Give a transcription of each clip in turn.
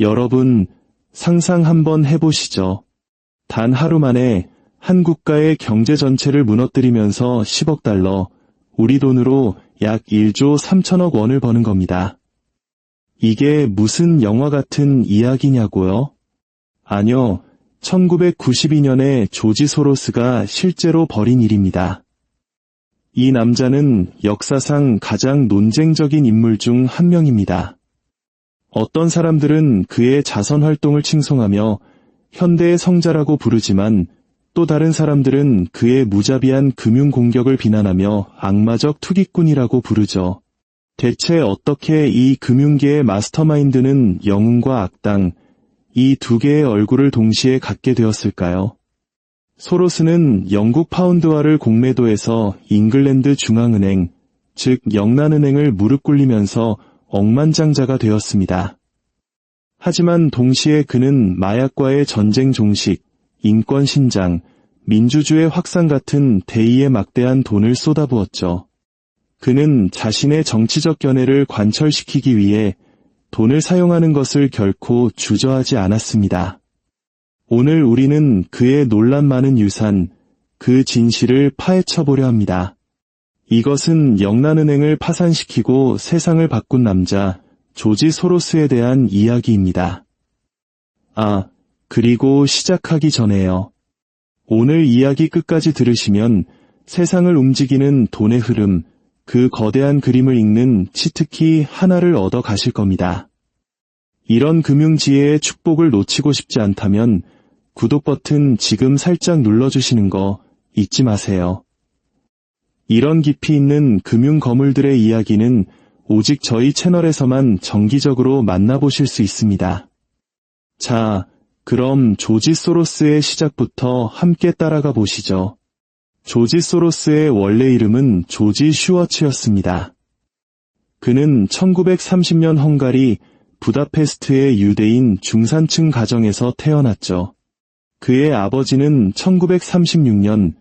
여러분, 상상 한번 해보시죠. 단 하루 만에 한 국가의 경제 전체를 무너뜨리면서 10억 달러, 우리 돈으로 약 1조 3천억 원을 버는 겁니다. 이게 무슨 영화 같은 이야기냐고요? 아니요, 1992년에 조지 소로스가 실제로 벌인 일입니다. 이 남자는 역사상 가장 논쟁적인 인물 중 한 명입니다. 어떤 사람들은 그의 자선 활동을 칭송하며 현대의 성자라고 부르지만 또 다른 사람들은 그의 무자비한 금융 공격을 비난하며 악마적 투기꾼이라고 부르죠. 대체 어떻게 이 금융계의 마스터마인드는 영웅과 악당, 이 두 개의 얼굴을 동시에 갖게 되었을까요? 소로스는 영국 파운드화를 공매도해서 잉글랜드 중앙은행, 즉 영란은행을 무릎 꿇리면서 억만장자가 되었습니다. 하지만 동시에 그는 마약과의 전쟁 종식, 인권 신장, 민주주의 확산 같은 대의에 막대한 돈을 쏟아부었죠. 그는 자신의 정치적 견해를 관철시키기 위해 돈을 사용하는 것을 결코 주저하지 않았습니다. 오늘 우리는 그의 논란 많은 유산, 그 진실을 파헤쳐보려 합니다. 이것은 영란은행을 파산시키고 세상을 바꾼 남자, 조지 소로스에 대한 이야기입니다. 그리고 시작하기 전에요. 오늘 이야기 끝까지 들으시면 세상을 움직이는 돈의 흐름, 그 거대한 그림을 읽는 치트키 하나를 얻어 가실 겁니다. 이런 금융지혜의 축복을 놓치고 싶지 않다면 구독 버튼 지금 살짝 눌러주시는 거 잊지 마세요. 이런 깊이 있는 금융 거물들의 이야기는 오직 저희 채널에서만 정기적으로 만나보실 수 있습니다. 자, 그럼 조지 소로스의 시작부터 함께 따라가 보시죠. 조지 소로스의 원래 이름은 조지 슈워츠였습니다. 그는 1930년 헝가리 부다페스트의 유대인 중산층 가정에서 태어났죠. 그의 아버지는 1936년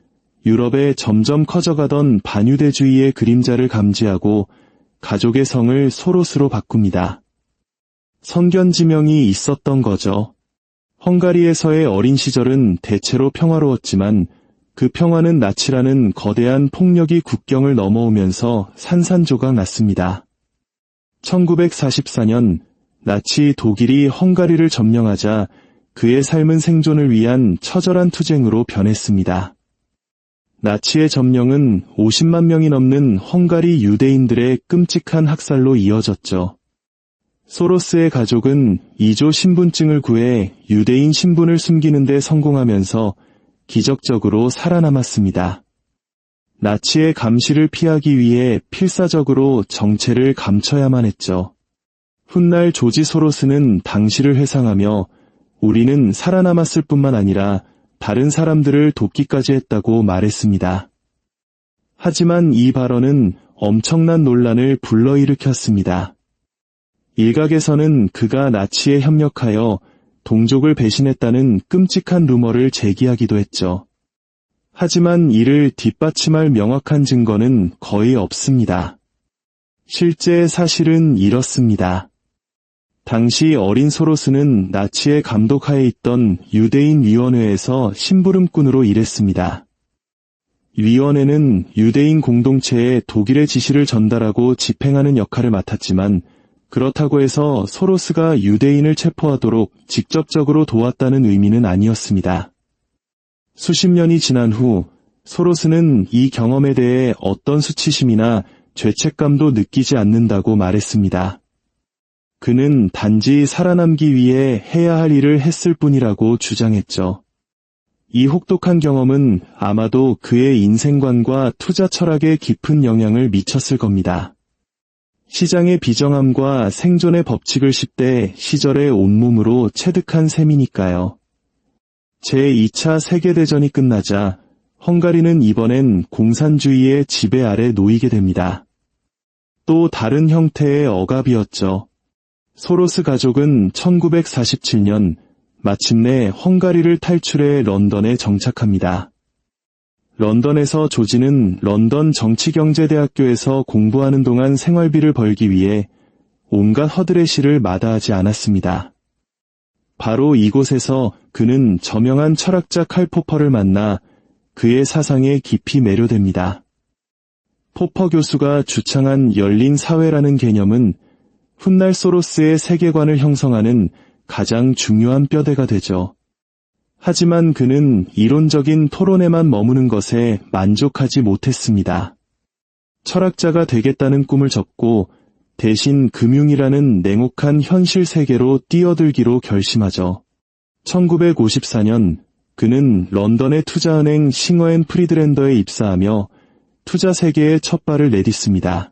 유럽에 점점 커져가던 반유대주의의 그림자를 감지하고 가족의 성을 소로스로 바꿉니다. 선견지명이 있었던 거죠. 헝가리에서의 어린 시절은 대체로 평화로웠지만 그 평화는 나치라는 거대한 폭력이 국경을 넘어오면서 산산조각 났습니다. 1944년 나치 독일이 헝가리를 점령하자 그의 삶은 생존을 위한 처절한 투쟁으로 변했습니다. 나치의 점령은 50만 명이 넘는 헝가리 유대인들의 끔찍한 학살로 이어졌죠. 소로스의 가족은 2조 신분증을 구해 유대인 신분을 숨기는 데 성공하면서 기적적으로 살아남았습니다. 나치의 감시를 피하기 위해 필사적으로 정체를 감춰야만 했죠. 훗날 조지 소로스는 당시를 회상하며 우리는 살아남았을 뿐만 아니라 다른 사람들을 돕기까지 했다고 말했습니다. 하지만 이 발언은 엄청난 논란을 불러일으켰습니다. 일각에서는 그가 나치에 협력하여 동족을 배신했다는 끔찍한 루머를 제기하기도 했죠. 하지만 이를 뒷받침할 명확한 증거는 거의 없습니다. 실제 사실은 이렇습니다. 당시 어린 소로스는 나치의 감독하에 있던 유대인 위원회에서 심부름꾼으로 일했습니다. 위원회는 유대인 공동체에 독일의 지시를 전달하고 집행하는 역할을 맡았지만 그렇다고 해서 소로스가 유대인을 체포하도록 직접적으로 도왔다는 의미는 아니었습니다. 수십 년이 지난 후 소로스는 이 경험에 대해 어떤 수치심이나 죄책감도 느끼지 않는다고 말했습니다. 그는 단지 살아남기 위해 해야 할 일을 했을 뿐이라고 주장했죠. 이 혹독한 경험은 아마도 그의 인생관과 투자 철학에 깊은 영향을 미쳤을 겁니다. 시장의 비정함과 생존의 법칙을 10대 시절의 온몸으로 체득한 셈이니까요. 제2차 세계대전이 끝나자 헝가리는 이번엔 공산주의의 지배 아래 놓이게 됩니다. 또 다른 형태의 억압이었죠. 소로스 가족은 1947년 마침내 헝가리를 탈출해 런던에 정착합니다. 런던에서 조지는 런던 정치경제대학교에서 공부하는 동안 생활비를 벌기 위해 온갖 허드렛 일을 마다하지 않았습니다. 바로 이곳에서 그는 저명한 철학자 칼 포퍼를 만나 그의 사상에 깊이 매료됩니다. 포퍼 교수가 주창한 열린 사회라는 개념은 훗날 소로스의 세계관을 형성하는 가장 중요한 뼈대가 되죠. 하지만 그는 이론적인 토론에만 머무는 것에 만족하지 못했습니다. 철학자가 되겠다는 꿈을 접고 대신 금융이라는 냉혹한 현실 세계로 뛰어들기로 결심하죠. 1954년 그는 런던의 투자은행 싱어앤프리드랜더에 입사하며 투자 세계에 첫 발을 내딛습니다.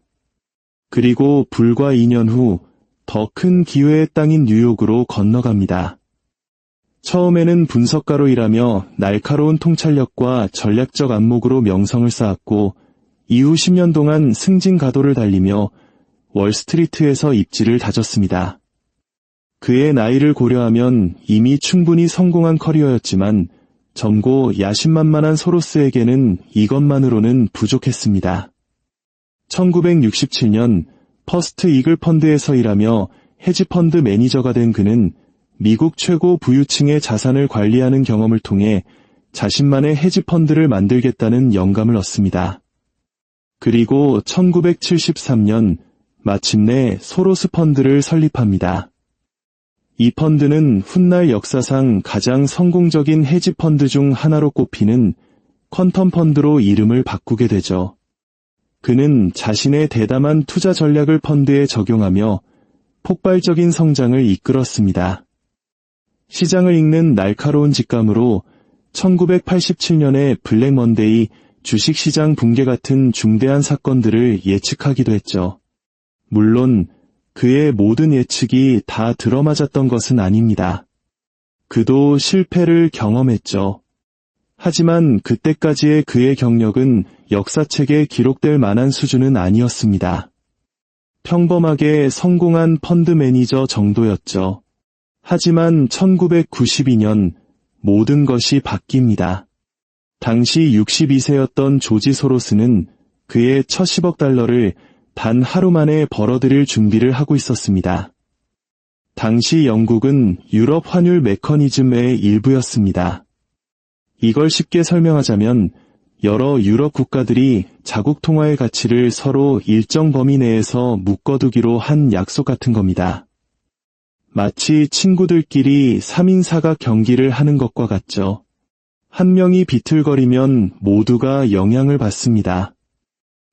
그리고 불과 2년 후 더 큰 기회의 땅인 뉴욕으로 건너갑니다. 처음에는 분석가로 일하며 날카로운 통찰력과 전략적 안목으로 명성을 쌓았고 이후 10년 동안 승진가도를 달리며 월스트리트에서 입지를 다졌습니다. 그의 나이를 고려하면 이미 충분히 성공한 커리어였지만 젊고 야심만만한 소로스에게는 이것만으로는 부족했습니다. 1967년 퍼스트 이글 펀드에서 일하며 헤지펀드 매니저가 된 그는 미국 최고 부유층의 자산을 관리하는 경험을 통해 자신만의 헤지펀드를 만들겠다는 영감을 얻습니다. 그리고 1973년 마침내 소로스 펀드를 설립합니다. 이 펀드는 훗날 역사상 가장 성공적인 헤지펀드 중 하나로 꼽히는 퀀텀 펀드로 이름을 바꾸게 되죠. 그는 자신의 대담한 투자 전략을 펀드에 적용하며 폭발적인 성장을 이끌었습니다. 시장을 읽는 날카로운 직감으로 1987년의 블랙 먼데이 주식시장 붕괴 같은 중대한 사건들을 예측하기도 했죠. 물론 그의 모든 예측이 다 들어맞았던 것은 아닙니다. 그도 실패를 경험했죠. 하지만 그때까지의 그의 경력은 역사책에 기록될 만한 수준은 아니었습니다. 평범하게 성공한 펀드 매니저 정도였죠. 하지만 1992년 모든 것이 바뀝니다. 당시 62세였던 조지 소로스는 그의 첫 10억 달러를 단 하루 만에 벌어들일 준비를 하고 있었습니다. 당시 영국은 유럽 환율 메커니즘의 일부였습니다. 이걸 쉽게 설명하자면 여러 유럽 국가들이 자국 통화의 가치를 서로 일정 범위 내에서 묶어두기로 한 약속 같은 겁니다. 마치 친구들끼리 3인 사각 경기를 하는 것과 같죠. 한 명이 비틀거리면 모두가 영향을 받습니다.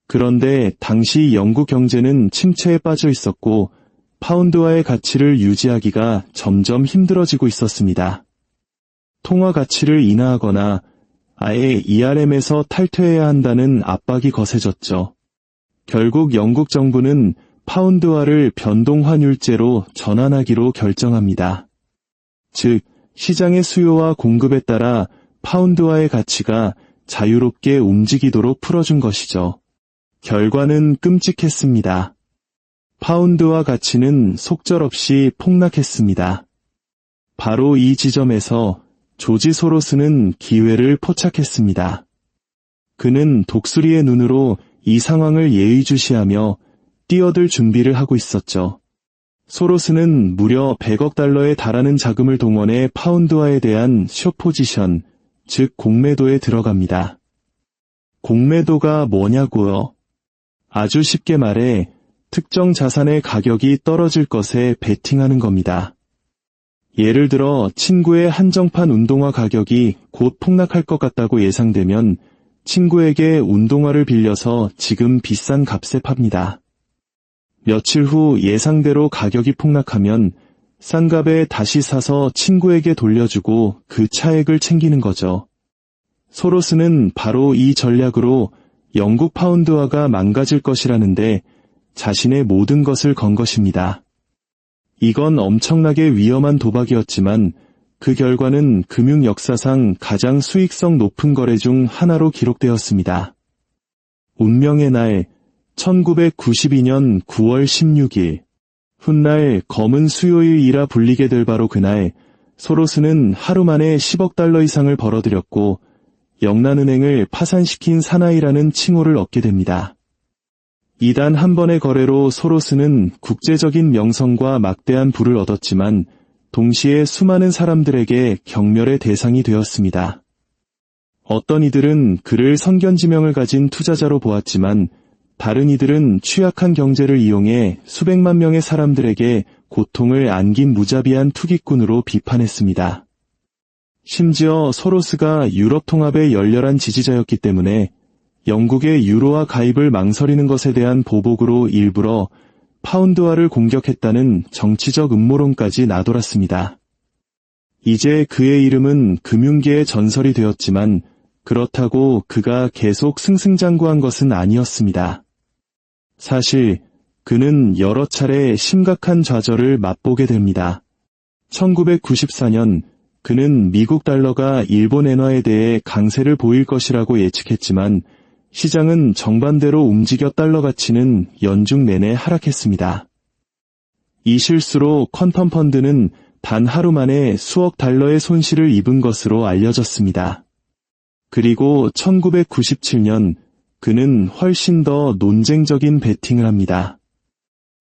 그런데 당시 영국 경제는 침체에 빠져 있었고 파운드화의 가치를 유지하기가 점점 힘들어지고 있었습니다. 통화 가치를 인하하거나 아예 ERM에서 탈퇴해야 한다는 압박이 거세졌죠. 결국 영국 정부는 파운드화를 변동환율제로 전환하기로 결정합니다. 즉, 시장의 수요와 공급에 따라 파운드화의 가치가 자유롭게 움직이도록 풀어준 것이죠. 결과는 끔찍했습니다. 파운드화 가치는 속절없이 폭락했습니다. 바로 이 지점에서 조지 소로스는 기회를 포착했습니다. 그는 독수리의 눈으로 이 상황을 예의주시하며 뛰어들 준비를 하고 있었죠. 소로스는 무려 100억 달러에 달하는 자금을 동원해 파운드화에 대한 숏포지션, 즉 공매도에 들어갑니다. 공매도가 뭐냐고요? 아주 쉽게 말해 특정 자산의 가격이 떨어질 것에 베팅하는 겁니다. 예를 들어 친구의 한정판 운동화 가격이 곧 폭락할 것 같다고 예상되면 친구에게 운동화를 빌려서 지금 비싼 값에 팝니다. 며칠 후 예상대로 가격이 폭락하면 싼 값에 다시 사서 친구에게 돌려주고 그 차액을 챙기는 거죠. 소로스는 바로 이 전략으로 영국 파운드화가 망가질 것이라는데 자신의 모든 것을 건 것입니다. 이건 엄청나게 위험한 도박이었지만 그 결과는 금융 역사상 가장 수익성 높은 거래 중 하나로 기록되었습니다. 운명의 날, 1992년 9월 16일, 훗날 검은 수요일이라 불리게 될 바로 그날, 소로스는 하루 만에 10억 달러 이상을 벌어들였고 영란은행을 파산시킨 사나이라는 칭호를 얻게 됩니다. 이단 한 번의 거래로 소로스는 국제적인 명성과 막대한 부를 얻었지만 동시에 수많은 사람들에게 경멸의 대상이 되었습니다. 어떤 이들은 그를 선견지명을 가진 투자자로 보았지만 다른 이들은 취약한 경제를 이용해 수백만 명의 사람들에게 고통을 안긴 무자비한 투기꾼으로 비판했습니다. 심지어 소로스가 유럽 통합의 열렬한 지지자였기 때문에 영국의 유로화 가입을 망설이는 것에 대한 보복으로 일부러 파운드화를 공격했다는 정치적 음모론까지 나돌았습니다. 이제 그의 이름은 금융계의 전설이 되었지만 그렇다고 그가 계속 승승장구한 것은 아니었습니다. 사실 그는 여러 차례 심각한 좌절을 맛보게 됩니다. 1994년 그는 미국 달러가 일본 엔화에 대해 강세를 보일 것이라고 예측했지만 시장은 정반대로 움직여 달러 가치는 연중 내내 하락했습니다. 이 실수로 퀀텀 펀드는 단 하루 만에 수억 달러의 손실을 입은 것으로 알려졌습니다. 그리고 1997년 그는 훨씬 더 논쟁적인 베팅을 합니다.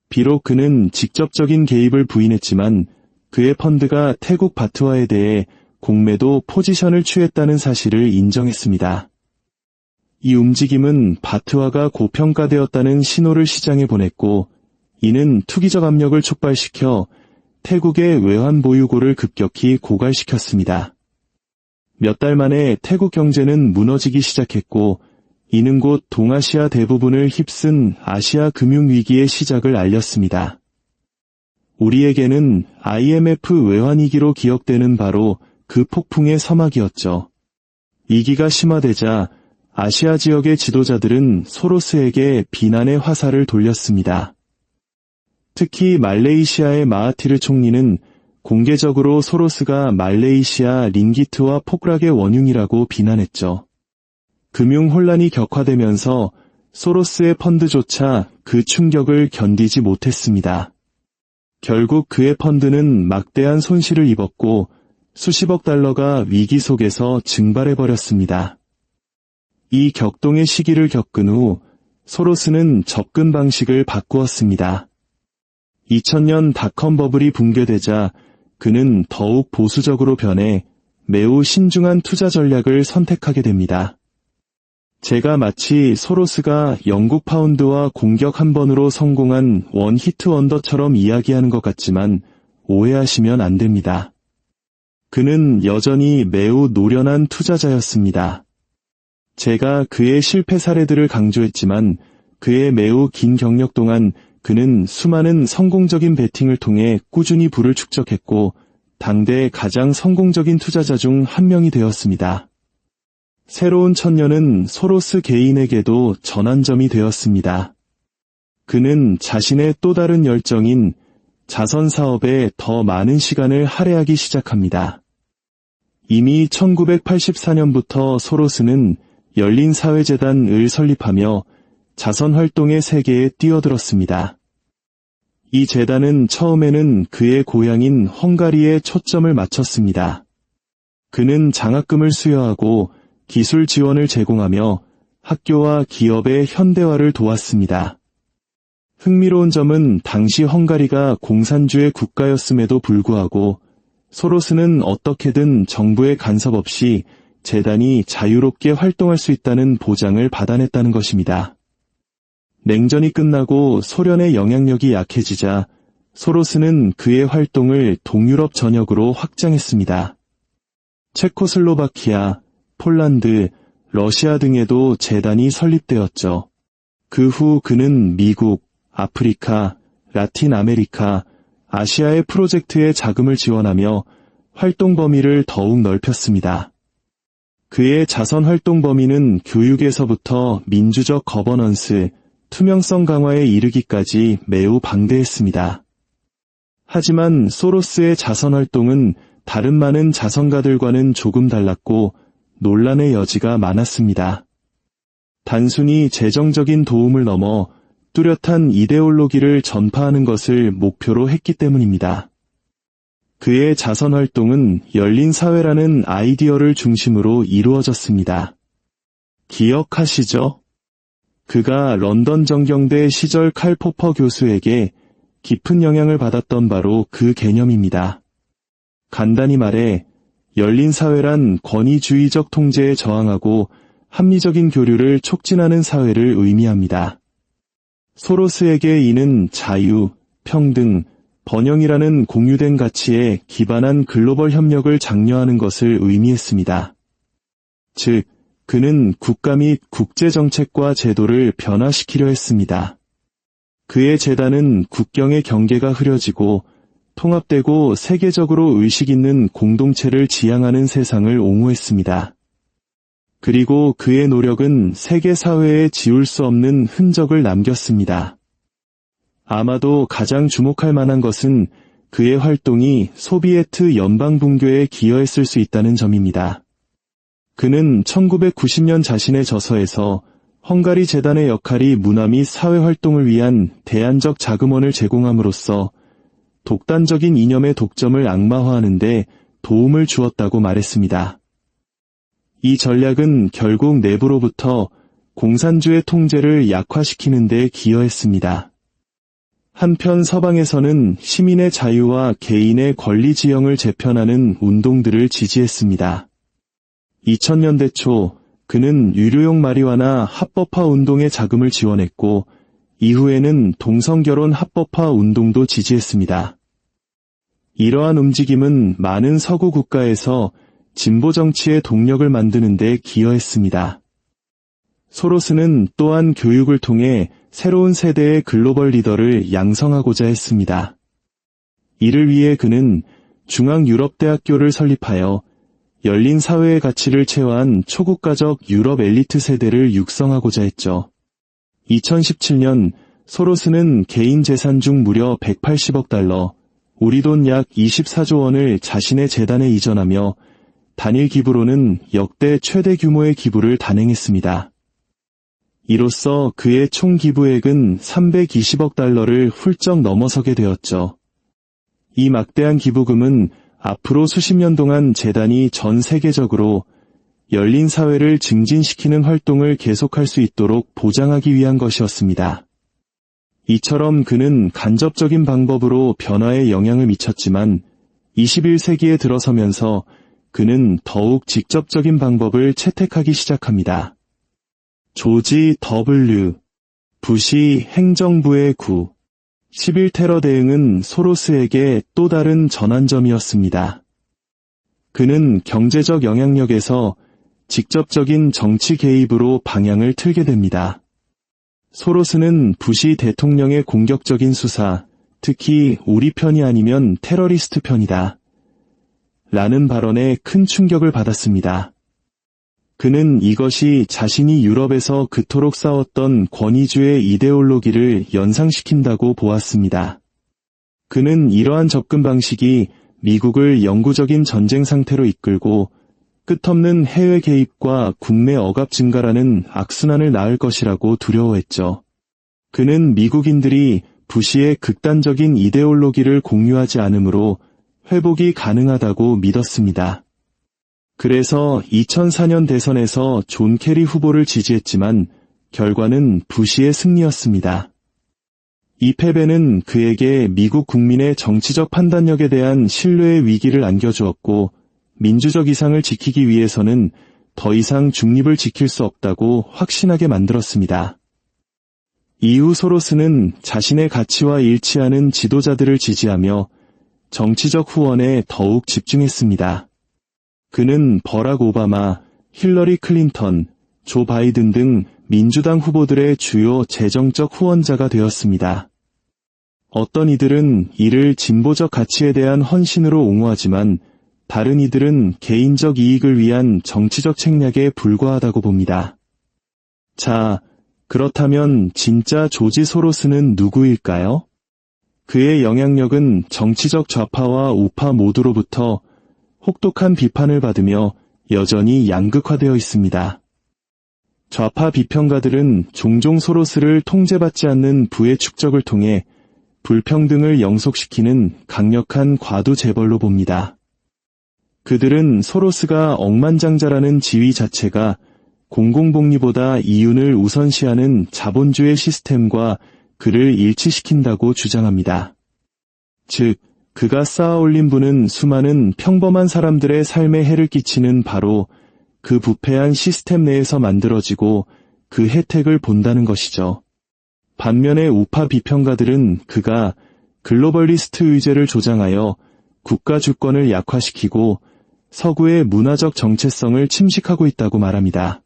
비록 그는 직접적인 개입을 부인했지만 그의 펀드가 태국 바트화에 대해 공매도 포지션을 취했다는 사실을 인정했습니다. 이 움직임은 바트화가 고평가되었다는 신호를 시장에 보냈고 이는 투기적 압력을 촉발시켜 태국의 외환 보유고를 급격히 고갈시켰습니다. 몇 달 만에 태국 경제는 무너지기 시작했고 이는 곧 동아시아 대부분을 휩쓴 아시아 금융위기의 시작을 알렸습니다. 우리에게는 IMF 외환위기로 기억되는 바로 그 폭풍의 서막이었죠. 위기가 심화되자 아시아 지역의 지도자들은 소로스에게 비난의 화살을 돌렸습니다. 특히 말레이시아의 마하티르 총리는 공개적으로 소로스가 말레이시아 링기트와 폭락의 원흉이라고 비난했죠. 금융 혼란이 격화되면서 소로스의 펀드조차 그 충격을 견디지 못했습니다. 결국 그의 펀드는 막대한 손실을 입었고 수십억 달러가 위기 속에서 증발해버렸습니다. 이 격동의 시기를 겪은 후 소로스는 접근 방식을 바꾸었습니다. 2000년 닷컴 버블이 붕괴되자 그는 더욱 보수적으로 변해 매우 신중한 투자 전략을 선택하게 됩니다. 제가 마치 소로스가 영국 파운드와 공격 한 번으로 성공한 원 히트 원더처럼 이야기하는 것 같지만 오해하시면 안 됩니다. 그는 여전히 매우 노련한 투자자였습니다. 제가 그의 실패 사례들을 강조했지만 그의 매우 긴 경력 동안 그는 수많은 성공적인 베팅을 통해 꾸준히 부를 축적했고 당대 가장 성공적인 투자자 중 한 명이 되었습니다. 새로운 천년은 소로스 개인에게도 전환점이 되었습니다. 그는 자신의 또 다른 열정인 자선 사업에 더 많은 시간을 할애하기 시작합니다. 이미 1984년부터 소로스는 열린사회재단을 설립하며 자선활동의 세계에 뛰어들었습니다. 이 재단은 처음에는 그의 고향인 헝가리에 초점을 맞췄습니다. 그는 장학금을 수여하고 기술 지원을 제공하며 학교와 기업의 현대화를 도왔습니다. 흥미로운 점은 당시 헝가리가 공산주의 국가였음에도 불구하고 소로스는 어떻게든 정부의 간섭 없이 재단이 자유롭게 활동할 수 있다는 보장을 받아냈다는 것입니다. 냉전이 끝나고 소련의 영향력이 약해지자 소로스는 그의 활동을 동유럽 전역으로 확장했습니다. 체코슬로바키아, 폴란드, 러시아 등에도 재단이 설립되었죠. 그 후 그는 미국, 아프리카, 라틴 아메리카, 아시아의 프로젝트에 자금을 지원하며 활동 범위를 더욱 넓혔습니다. 그의 자선 활동 범위는 교육에서부터 민주적 거버넌스, 투명성 강화에 이르기까지 매우 방대했습니다. 하지만 소로스의 자선 활동은 다른 많은 자선가들과는 조금 달랐고 논란의 여지가 많았습니다. 단순히 재정적인 도움을 넘어 뚜렷한 이데올로기를 전파하는 것을 목표로 했기 때문입니다. 그의 자선 활동은 열린 사회라는 아이디어를 중심으로 이루어졌습니다. 기억하시죠? 그가 런던 정경대 시절 칼 포퍼 교수에게 깊은 영향을 받았던 바로 그 개념입니다. 간단히 말해 열린 사회란 권위주의적 통제에 저항하고 합리적인 교류를 촉진하는 사회를 의미합니다. 소로스에게 이는 자유, 평등, 번영이라는 공유된 가치에 기반한 글로벌 협력을 장려하는 것을 의미했습니다. 즉, 그는 국가 및 국제정책과 제도를 변화시키려 했습니다. 그의 재단은 국경의 경계가 흐려지고 통합되고 세계적으로 의식 있는 공동체를 지향하는 세상을 옹호했습니다. 그리고 그의 노력은 세계 사회에 지울 수 없는 흔적을 남겼습니다. 아마도 가장 주목할 만한 것은 그의 활동이 소비에트 연방분교에 기여했을 수 있다는 점입니다. 그는 1990년 자신의 저서에서 헝가리 재단의 역할이 문화 및 사회활동을 위한 대안적 자금원을 제공함으로써 독단적인 이념의 독점을 악마화하는 데 도움을 주었다고 말했습니다. 이 전략은 결국 내부로부터 공산주의 통제를 약화시키는 데 기여했습니다. 한편 서방에서는 시민의 자유와 개인의 권리 지형을 재편하는 운동들을 지지했습니다. 2000년대 초 그는 유료용 마리화나 합법화 운동에 자금을 지원했고 이후에는 동성결혼 합법화 운동도 지지했습니다. 이러한 움직임은 많은 서구 국가에서 진보 정치의 동력을 만드는 데 기여했습니다. 소로스는 또한 교육을 통해 새로운 세대의 글로벌 리더를 양성하고자 했습니다. 이를 위해 그는 중앙유럽대학교를 설립하여 열린 사회의 가치를 체화한 초국가적 유럽 엘리트 세대를 육성하고자 했죠. 2017년 소로스는 개인 재산 중 무려 180억 달러, 우리 돈 약 24조 원을 자신의 재단에 이전하며 단일 기부로는 역대 최대 규모의 기부를 단행했습니다. 이로써 그의 총 기부액은 320억 달러를 훌쩍 넘어서게 되었죠. 이 막대한 기부금은 앞으로 수십 년 동안 재단이 전 세계적으로 열린 사회를 증진시키는 활동을 계속할 수 있도록 보장하기 위한 것이었습니다. 이처럼 그는 간접적인 방법으로 변화에 영향을 미쳤지만 21세기에 들어서면서 그는 더욱 직접적인 방법을 채택하기 시작합니다. 조지 W. 부시 행정부의 11테러 대응은 소로스에게 또 다른 전환점이었습니다. 그는 경제적 영향력에서 직접적인 정치 개입으로 방향을 틀게 됩니다. 소로스는 부시 대통령의 공격적인 수사, 특히 우리 편이 아니면 테러리스트 편이다 라는 발언에 큰 충격을 받았습니다. 그는 이것이 자신이 유럽에서 그토록 싸웠던 권위주의 이데올로기를 연상시킨다고 보았습니다. 그는 이러한 접근 방식이 미국을 영구적인 전쟁 상태로 이끌고 끝없는 해외 개입과 국내 억압 증가라는 악순환을 낳을 것이라고 두려워했죠. 그는 미국인들이 부시의 극단적인 이데올로기를 공유하지 않으므로 회복이 가능하다고 믿었습니다. 그래서 2004년 대선에서 존 케리 후보를 지지했지만 결과는 부시의 승리였습니다. 이 패배는 그에게 미국 국민의 정치적 판단력에 대한 신뢰의 위기를 안겨주었고 민주적 이상을 지키기 위해서는 더 이상 중립을 지킬 수 없다고 확신하게 만들었습니다. 이후 소로스는 자신의 가치와 일치하는 지도자들을 지지하며 정치적 후원에 더욱 집중했습니다. 그는 버락 오바마, 힐러리 클린턴, 조 바이든 등 민주당 후보들의 주요 재정적 후원자가 되었습니다. 어떤 이들은 이를 진보적 가치에 대한 헌신으로 옹호하지만 다른 이들은 개인적 이익을 위한 정치적 책략에 불과하다고 봅니다. 자, 그렇다면 진짜 조지 소로스는 누구일까요? 그의 영향력은 정치적 좌파와 우파 모두로부터 혹독한 비판을 받으며 여전히 양극화되어 있습니다. 좌파 비평가들은 종종 소로스를 통제받지 않는 부의 축적을 통해 불평등을 영속시키는 강력한 과도 재벌로 봅니다. 그들은 소로스가 억만장자라는 지위 자체가 공공복리보다 이윤을 우선시하는 자본주의 시스템과 그를 일치시킨다고 주장합니다. 즉, 그가 쌓아올린 부는 수많은 평범한 사람들의 삶에 해를 끼치는 바로 그 부패한 시스템 내에서 만들어지고 그 혜택을 본다는 것이죠. 반면에 우파 비평가들은 그가 글로벌리스트 의제를 조장하여 국가 주권을 약화시키고 서구의 문화적 정체성을 침식하고 있다고 말합니다.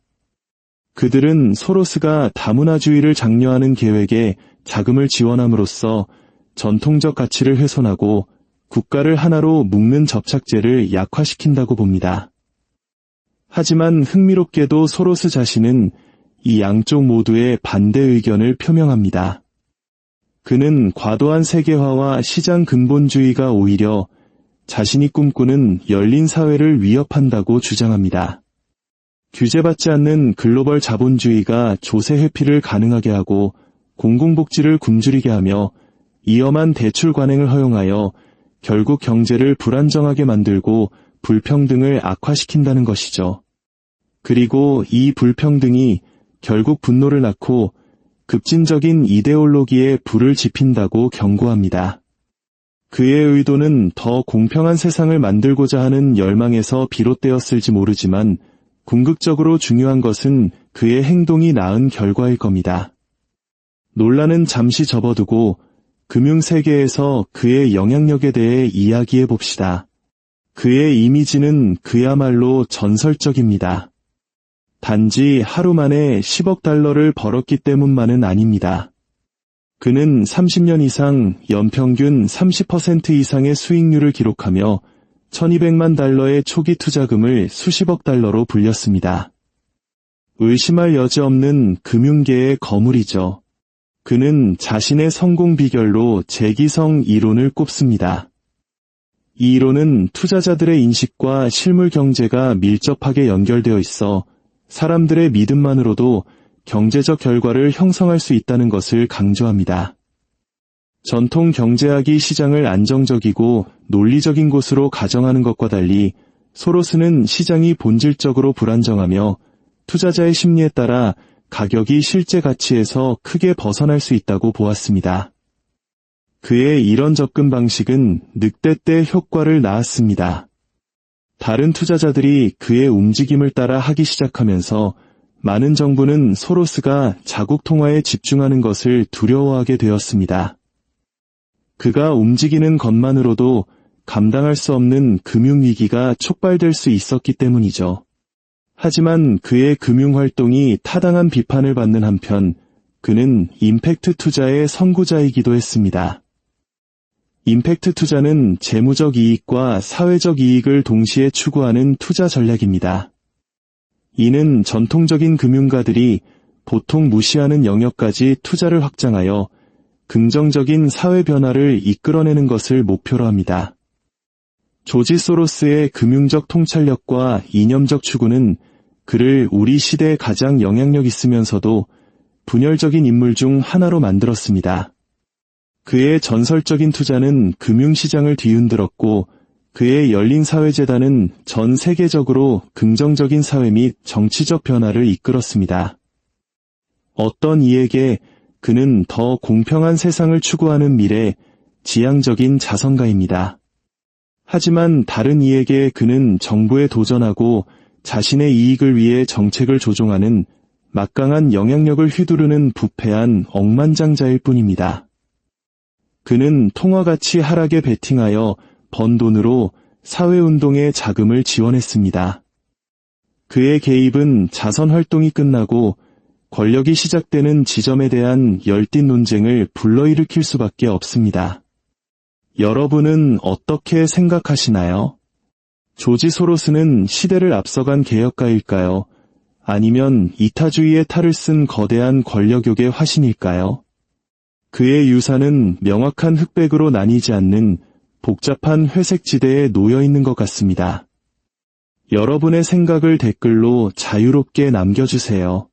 그들은 소로스가 다문화주의를 장려하는 계획에 자금을 지원함으로써 전통적 가치를 훼손하고 국가를 하나로 묶는 접착제를 약화시킨다고 봅니다. 하지만 흥미롭게도 소로스 자신은 이 양쪽 모두의 반대 의견을 표명합니다. 그는 과도한 세계화와 시장 근본주의가 오히려 자신이 꿈꾸는 열린 사회를 위협한다고 주장합니다. 규제받지 않는 글로벌 자본주의가 조세 회피를 가능하게 하고 공공복지를 굶주리게 하며 위험한 대출 관행을 허용하여 결국 경제를 불안정하게 만들고 불평등을 악화시킨다는 것이죠. 그리고 이 불평등이 결국 분노를 낳고 급진적인 이데올로기에 불을 지핀다고 경고합니다. 그의 의도는 더 공평한 세상을 만들고자 하는 열망에서 비롯되었을지 모르지만 궁극적으로 중요한 것은 그의 행동이 낳은 결과일 겁니다. 논란은 잠시 접어두고 금융세계에서 그의 영향력에 대해 이야기해 봅시다. 그의 이미지는 그야말로 전설적입니다. 단지 하루 만에 10억 달러를 벌었기 때문만은 아닙니다. 그는 30년 이상 연평균 30% 이상의 수익률을 기록하며 1200만 달러의 초기 투자금을 수십억 달러로 불렸습니다. 의심할 여지 없는 금융계의 거물이죠. 그는 자신의 성공 비결로 재기성 이론을 꼽습니다. 이 이론은 투자자들의 인식과 실물 경제가 밀접하게 연결되어 있어 사람들의 믿음만으로도 경제적 결과를 형성할 수 있다는 것을 강조합니다. 전통 경제학이 시장을 안정적이고 논리적인 곳으로 가정하는 것과 달리 소로스는 시장이 본질적으로 불안정하며 투자자의 심리에 따라 가격이 실제 가치에서 크게 벗어날 수 있다고 보았습니다. 그의 이런 접근 방식은 늑대 때 효과를 낳았습니다. 다른 투자자들이 그의 움직임을 따라 하기 시작하면서 많은 정부는 소로스가 자국 통화에 집중하는 것을 두려워하게 되었습니다. 그가 움직이는 것만으로도 감당할 수 없는 금융위기가 촉발될 수 있었기 때문이죠. 하지만 그의 금융활동이 타당한 비판을 받는 한편 그는 임팩트 투자의 선구자이기도 했습니다. 임팩트 투자는 재무적 이익과 사회적 이익을 동시에 추구하는 투자 전략입니다. 이는 전통적인 금융가들이 보통 무시하는 영역까지 투자를 확장하여 긍정적인 사회 변화를 이끌어내는 것을 목표로 합니다. 조지 소로스의 금융적 통찰력과 이념적 추구는 그를 우리 시대에 가장 영향력 있으면서도 분열적인 인물 중 하나로 만들었습니다. 그의 전설적인 투자는 금융시장을 뒤흔들었고 그의 열린사회재단은 전 세계적으로 긍정적인 사회 및 정치적 변화를 이끌었습니다. 어떤 이에게 그는 더 공평한 세상을 추구하는 미래, 지향적인 자선가입니다. 하지만 다른 이에게 그는 정부에 도전하고 자신의 이익을 위해 정책을 조종하는 막강한 영향력을 휘두르는 부패한 억만장자일 뿐입니다. 그는 통화가치 하락에 베팅하여 번 돈으로 사회운동에 자금을 지원했습니다. 그의 개입은 자선활동이 끝나고 권력이 시작되는 지점에 대한 열띤 논쟁을 불러일으킬 수밖에 없습니다. 여러분은 어떻게 생각하시나요? 조지 소로스는 시대를 앞서간 개혁가일까요? 아니면 이타주의의 탈을 쓴 거대한 권력욕의 화신일까요? 그의 유산은 명확한 흑백으로 나뉘지 않는 복잡한 회색지대에 놓여 있는 것 같습니다. 여러분의 생각을 댓글로 자유롭게 남겨주세요.